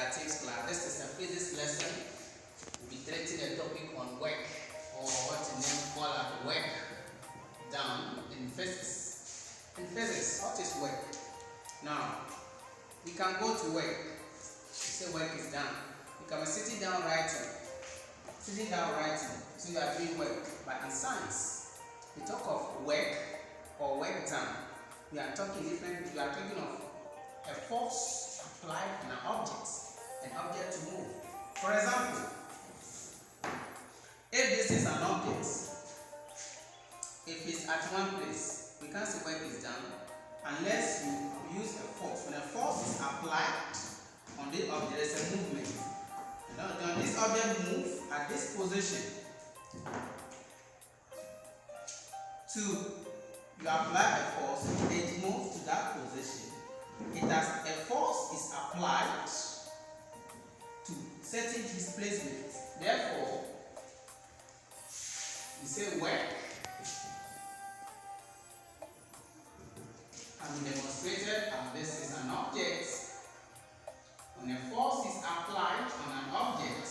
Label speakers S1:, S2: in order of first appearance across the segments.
S1: Latif's class. This is a physics lesson. We'll be treating a topic on work, or what in name call it work done in physics. In physics, what is work? Now, we can go to work. You say work is done. You can be sitting down writing. Sitting down writing. So you are doing work. But in science, we talk of work or work done. We are talking different. We are talking of a force applied on an object to move. For example, if this is an object, if it's at one place, we can't say work is done unless you use a force. When a force is applied on the object, there is a movement. When this object moves at this position, you apply a force, it moves to that position. It has a force is applied to certain displacement. Therefore, we say work has been demonstrated as this is an object. When a force is applied on an object,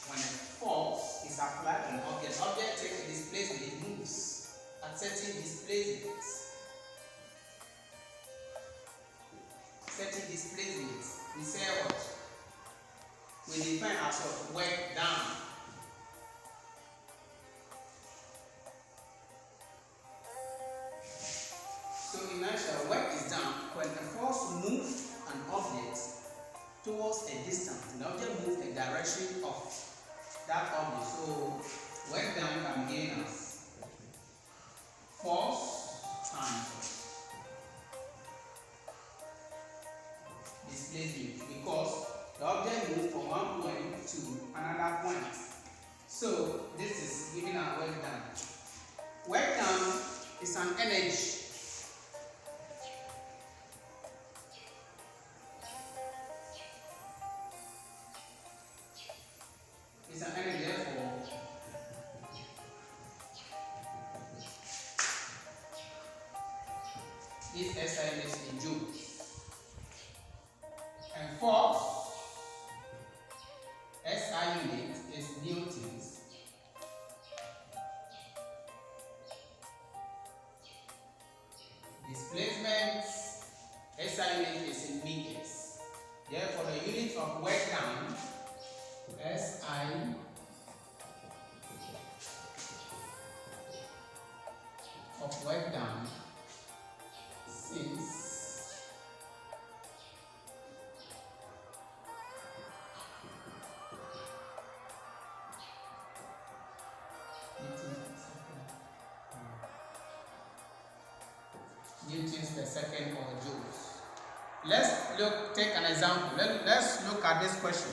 S1: when a force is applied on an object takes a displacement, it moves at certain displacements. Certain displacements. We say what? We define as of work done. So in nutshell, work is done when a force moves an object towards a distance. The object moves the direction of that object. So work done can be given as force times displacement, because the object moves from one point to another point. So this is giving our work done. Work done is an energy. It's an energy, therefore this SI is in joules. And force, SI unit is newtons. Displacement, SI unit is in meters. Therefore, the unit of work done, SI of work done, since newtons per second or joules. Let's take an example. Let's look at this question.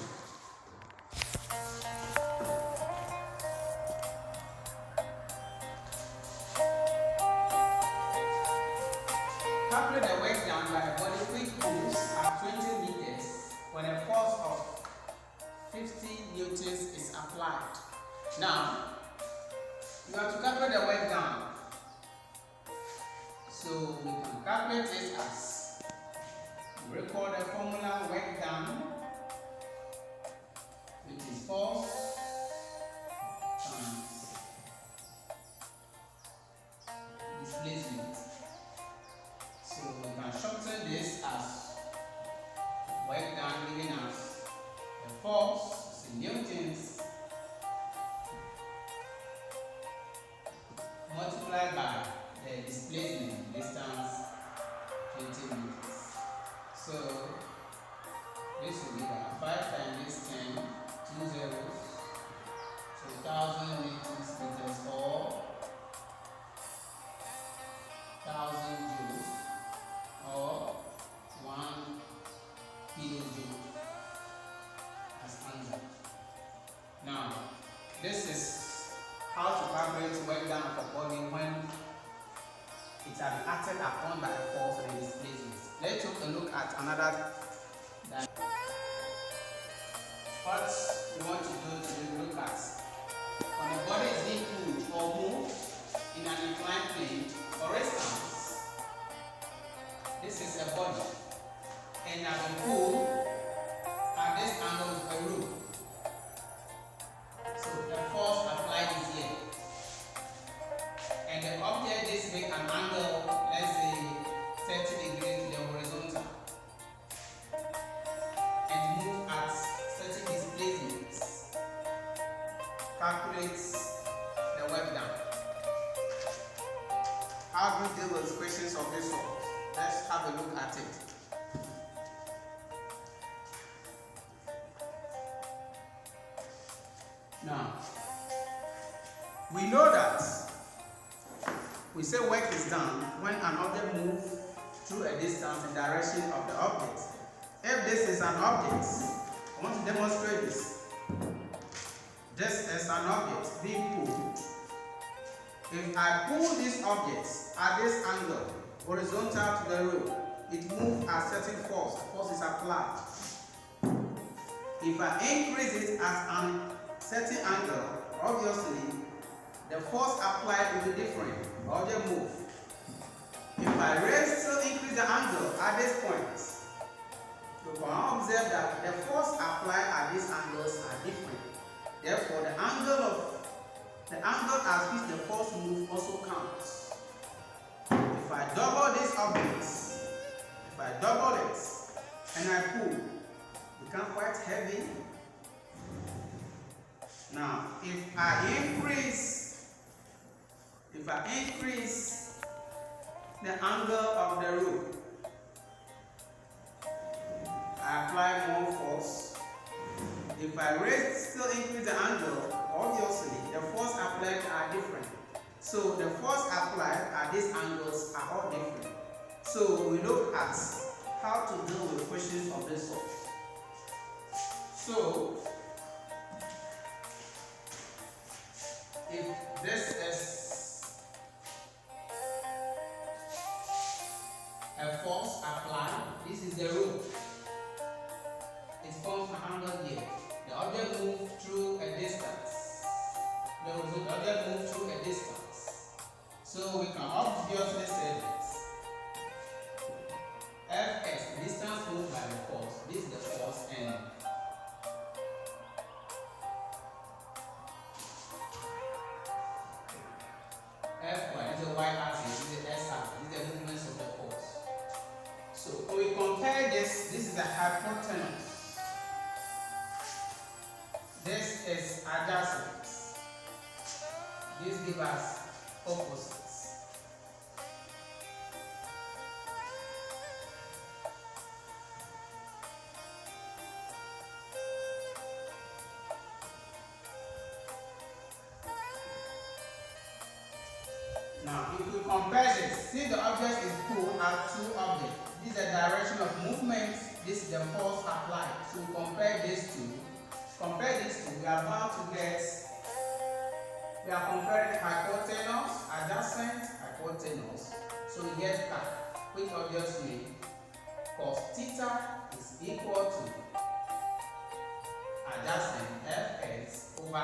S1: Calculate the work done by a body which moves at 20 meters when a force of 50 newtons is applied. Now, you have to calculate the work done. So we can calculate it as, we record the formula work done, which is force times displacement. So we can shorten this as work done giving us the force in newtons multiplied by the displacement distance 20 meters. So this will be about 5 times this 10, 2 zeros, so 1000 meters or 1000 joules or 1 kilojoule as answer. Now, this is how to calculate work done for body when it has been acted upon by a force and displacement. Let's take a look at another. What we want to do today, look at when a body is being pulled or moved in an inclined plane. For instance, this is a body. and have been pulled at this angle with a rope. So the force applied is here. And the object this make an angle, let's say 30 degrees to the horizontal. And move at certain displacements. Calculate the work done. How do you deal with questions of this sort? Let's have a look at it. Now, we know that we say work is done when an object moves through a distance in direction of the object. If this is an object, I want to demonstrate this. This is an object being pulled. If I pull this object at this angle, horizontal to the rope, it moves at certain force. The force is applied. If I increase it at a certain angle, obviously the force applied will be different. The object move. If I raise to increase the angle at this point, you can observe that the force applied at these angles are different. Therefore, the angle at which the force moves also counts. If I double this object, if I double it and I pull, it becomes quite heavy. Now, if I increase the angle of the rope, I apply more force. If I still increase the angle, obviously the force applied are different. So the force applied at these angles are all different. So we look at how to deal with questions of this sort. So if this is a force applied, this is the rope. It forms an angle here. The object moves through a distance. The object moves through a distance. So we can obviously say that Fs, the distance moved by the force. This is the force, and Fy is the y-axis, this is the s-axis, this is the movements of the force. So when we compare this is the hypotenuse. This is adjacent. This gives us opposites. Now, if we compare this, see the object is pulled at two objects. This is the direction of movement. This is the force applied. So we compare these two. We are bound to get, we are comparing hypotenuse, adjacent, hypotenuse. So we get R, which obviously cos theta is equal to adjacent Fs over F.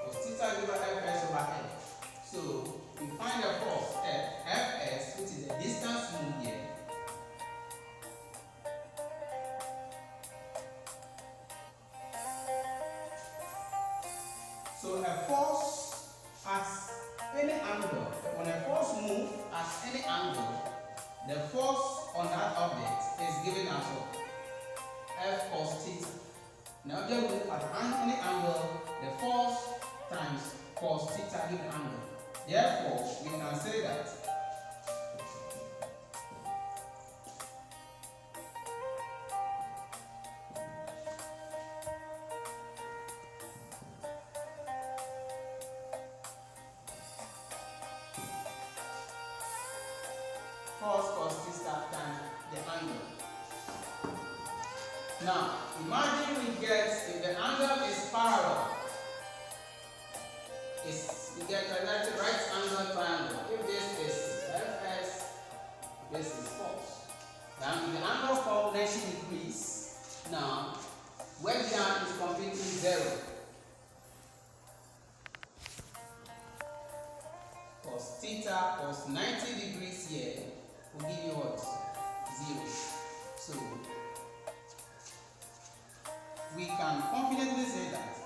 S1: Cos theta is equal to Fs over F. So we find the force Fs, which is the distance moved here. So a force at any angle, when a force moves at any angle, the force on that object is given as F cos theta. The object moves at any angle, the force times cos theta given angle. Therefore, we can say that force cos theta times the angle. Now, imagine we get, if the angle is parallel, we get a right angle triangle. If this is Fs, this is force. Now, if the angle of coordination increase, now work done is completely zero. cos theta cos 90 degrees here will give you what? 0. So we can confidently say that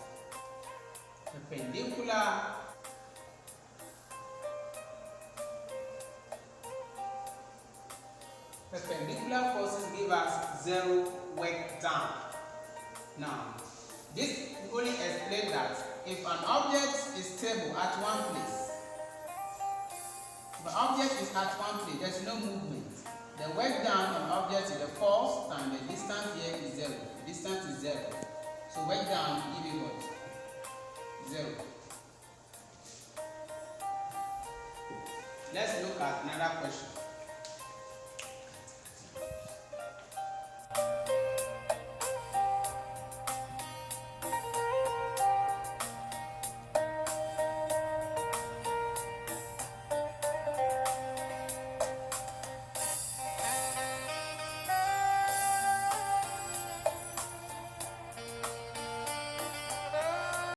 S1: perpendicular forces give us 0 work done. Now, this only explains that if an object is stable at one place, if an object is at one place, there is no movement. The work done on object is the force times the distance here is 0. The distance is 0. So work done will give you what? 0. Let's look at another question.